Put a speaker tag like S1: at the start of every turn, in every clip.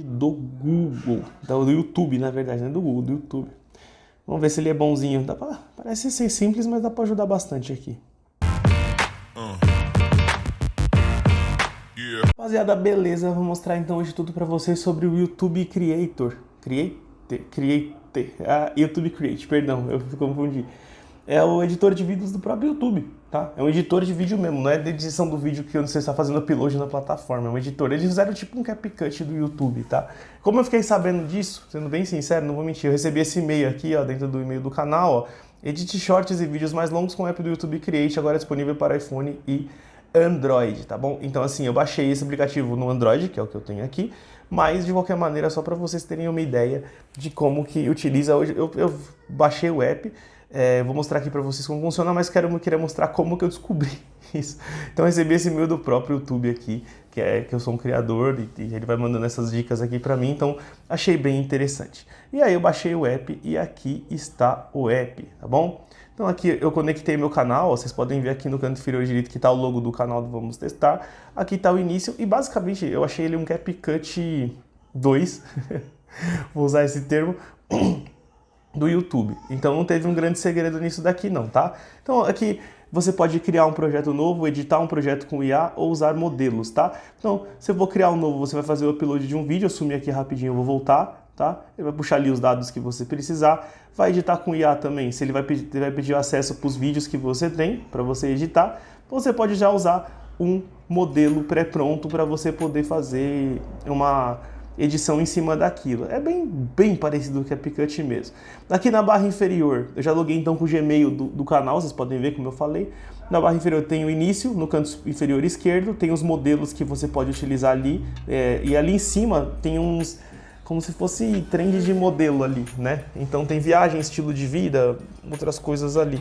S1: do Google, do YouTube, na verdade, não é do Google, do YouTube. Vamos ver se ele é bonzinho. Parece ser simples, mas dá pra ajudar bastante aqui. Rapaziada, beleza, vou mostrar então hoje tudo pra vocês sobre o YouTube Creator. YouTube Create, perdão, eu confundi. É o editor de vídeos do próprio YouTube, tá? É um editor de vídeo mesmo, não é de edição do vídeo que você está fazendo upload na plataforma, é um editor. Eles fizeram tipo um CapCut do YouTube, tá? Como eu fiquei sabendo disso, sendo bem sincero, não vou mentir, eu recebi esse e-mail aqui, ó, dentro do e-mail do canal, ó. Edite shorts e vídeos mais longos com o app do YouTube Create, agora disponível para iPhone e Android, tá bom? Então assim, eu baixei esse aplicativo no Android, que é o que eu tenho aqui, mas de qualquer maneira, só para vocês terem uma ideia de como que utiliza hoje. Eu baixei o app, vou mostrar aqui para vocês como funciona, mas queria mostrar como que eu descobri isso. Então eu recebi esse e-mail do próprio YouTube aqui, que eu sou um criador e ele vai mandando essas dicas aqui para mim, então achei bem interessante. E aí eu baixei o app e aqui está o app, tá bom? Então aqui eu conectei meu canal, ó, vocês podem ver aqui no canto inferior direito que está o logo do canal do Vamos Testar. Aqui está o início e basicamente eu achei ele um CapCut 2, vou usar esse termo, do YouTube. Então não teve um grande segredo nisso daqui não, tá? Então aqui você pode criar um projeto novo, editar um projeto com IA ou usar modelos, tá? Então se eu vou criar um novo, você vai fazer o upload de um vídeo, eu sumir aqui rapidinho, eu vou voltar. Tá? Ele vai puxar ali os dados que você precisar, vai editar com IA também, se ele vai pedir acesso para os vídeos que você tem, para você editar, você pode já usar um modelo pré-pronto para você poder fazer uma edição em cima daquilo. É bem parecido com o CapCut mesmo. Aqui na barra inferior, eu já loguei então com o Gmail do canal, vocês podem ver como eu falei. Na barra inferior tem o início, no canto inferior esquerdo, tem os modelos que você pode utilizar ali, e ali em cima tem uns como se fosse trend de modelo ali, né? Então tem viagem, estilo de vida, outras coisas ali.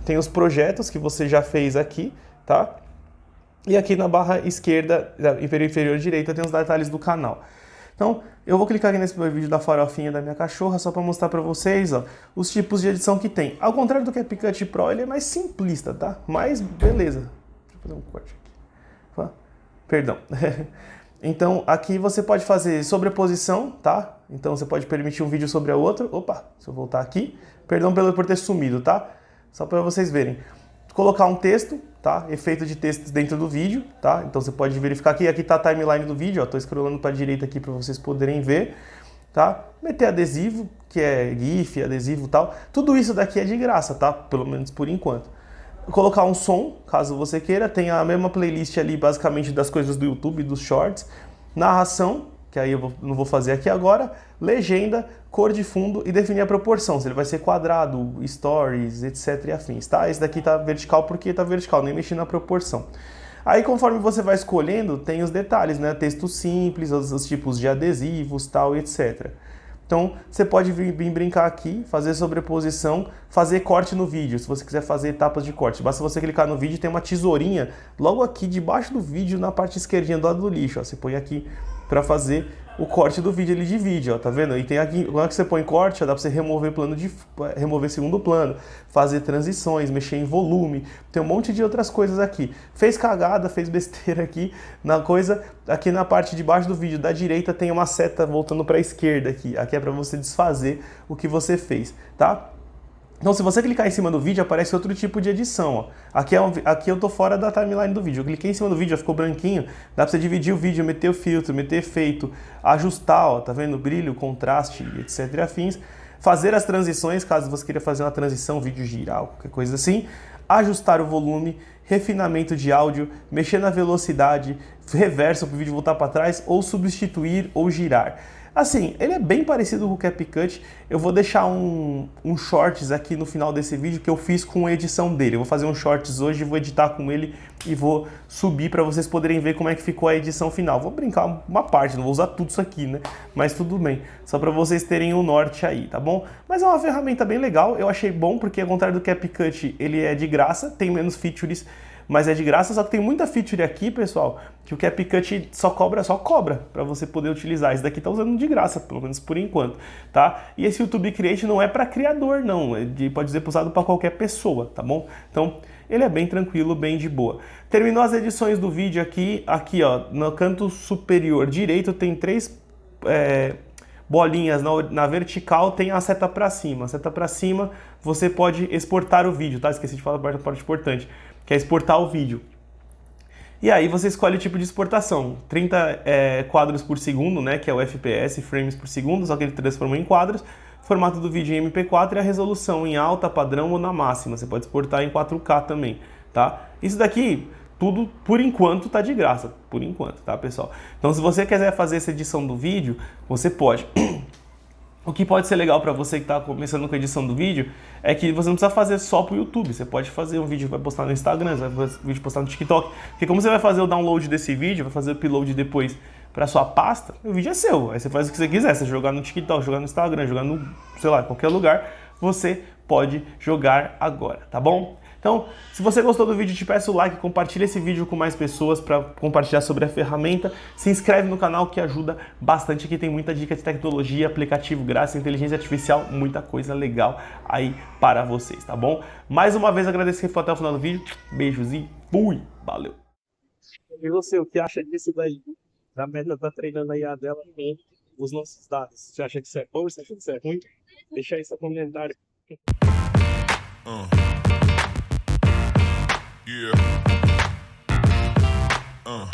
S1: Tem os projetos que você já fez aqui, tá? E aqui na barra esquerda, inferior direita, tem os detalhes do canal. Então, eu vou clicar aqui nesse vídeo da farofinha da minha cachorra, só para mostrar para vocês, ó, os tipos de edição que tem. Ao contrário do CapCut Pro, ele é mais simplista, tá? Mas, beleza. Deixa eu fazer um corte aqui. Perdão. Então, aqui você pode fazer sobreposição, tá? Então, você pode permitir um vídeo sobre a outra. Opa, se eu voltar aqui. Perdão por ter sumido, tá? Só para vocês verem. Colocar um texto, tá? Efeito de texto dentro do vídeo, tá? Então, você pode verificar aqui. Aqui tá a timeline do vídeo, ó. Tô scrollando para a direita aqui para vocês poderem ver, tá? Meter adesivo, que é GIF, adesivo e tal. Tudo isso daqui é de graça, tá? Pelo menos por enquanto. Colocar um som, caso você queira, tem a mesma playlist ali basicamente das coisas do YouTube, dos shorts, narração, que aí eu não vou fazer aqui agora, legenda, cor de fundo e definir a proporção, se ele vai ser quadrado, stories, etc e afins, tá? Esse daqui tá vertical porque tá vertical, nem mexi na proporção. Aí conforme você vai escolhendo, tem os detalhes, né? Texto simples, os tipos de adesivos, tal, etc. Então, você pode vir brincar aqui, fazer sobreposição, fazer corte no vídeo, se você quiser fazer etapas de corte. Basta você clicar no vídeo, tem uma tesourinha logo aqui debaixo do vídeo, na parte esquerdinha do lado do lixo. Ó. Você põe aqui para fazer o corte do vídeo, ele divide, ó, tá vendo? E tem aqui, quando você põe corte, ó, dá para você remover segundo plano, fazer transições, mexer em volume, tem um monte de outras coisas aqui. Fez cagada, fez besteira aqui na coisa, aqui na parte de baixo do vídeo da direita tem uma seta voltando para a esquerda aqui. Aqui é para você desfazer o que você fez, tá? Então, se você clicar em cima do vídeo, aparece outro tipo de edição. Ó. Aqui eu tô fora da timeline do vídeo. Eu cliquei em cima do vídeo, já ficou branquinho. Dá pra você dividir o vídeo, meter o filtro, meter efeito, ajustar, ó, tá vendo? Brilho, contraste, etc. e afins. Fazer as transições, caso você queira fazer uma transição, vídeo girar, qualquer coisa assim. Ajustar o volume, refinamento de áudio, mexer na velocidade, reverso para o vídeo voltar para trás, ou substituir ou girar. Assim, ele é bem parecido com o CapCut. Eu vou deixar um shorts aqui no final desse vídeo que eu fiz com a edição dele. Eu vou fazer um shorts hoje, vou editar com ele e vou subir para vocês poderem ver como é que ficou a edição final. Vou brincar uma parte, não vou usar tudo isso aqui, né? Mas tudo bem, só para vocês terem o norte aí, tá bom? Mas é uma ferramenta bem legal, eu achei bom porque ao contrário do CapCut, ele é de graça, tem menos features, mas é de graça, só que tem muita feature aqui, pessoal, que o CapCut só cobra para você poder utilizar. Esse daqui tá usando de graça, pelo menos por enquanto, tá? E esse YouTube Create não é para criador, não, pode ser usado para qualquer pessoa, tá bom? Então, ele é bem tranquilo, bem de boa. Terminou as edições do vídeo aqui ó, no canto superior direito tem 3 bolinhas, na vertical tem a seta para cima. A seta para cima você pode exportar o vídeo, tá? Esqueci de falar a parte importante, que é exportar o vídeo. E aí você escolhe o tipo de exportação, 30 quadros por segundo, né, que é o FPS, frames por segundo, só que ele transforma em quadros, formato do vídeo em MP4 e a resolução em alta, padrão ou na máxima, você pode exportar em 4K também, tá? Isso daqui, tudo, por enquanto, tá de graça, por enquanto, tá, pessoal? Então, se você quiser fazer essa edição do vídeo, você pode. O que pode ser legal para você que está começando com a edição do vídeo é que você não precisa fazer só para o YouTube. Você pode fazer um vídeo que vai postar no Instagram, você vai fazer um vídeo postar no TikTok. Porque como você vai fazer o download desse vídeo, vai fazer o upload depois para sua pasta, o vídeo é seu. Aí você faz o que você quiser. Você jogar no TikTok, jogar no Instagram, jogar no, sei lá, qualquer lugar, você pode jogar agora, tá bom? Então, se você gostou do vídeo, te peço o like, compartilha esse vídeo com mais pessoas para compartilhar sobre a ferramenta. Se inscreve no canal que ajuda bastante, aqui tem muita dica de tecnologia, aplicativo grátis, inteligência artificial, muita coisa legal aí para vocês, tá bom? Mais uma vez agradeço quem foi até o final do vídeo, beijos e fui, valeu!
S2: E você, o que acha disso daí? A Meta tá treinando aí a dela com os nossos dados. Você acha que isso é bom? Você acha que isso é ruim? Deixa aí seu comentário.
S3: Yeah.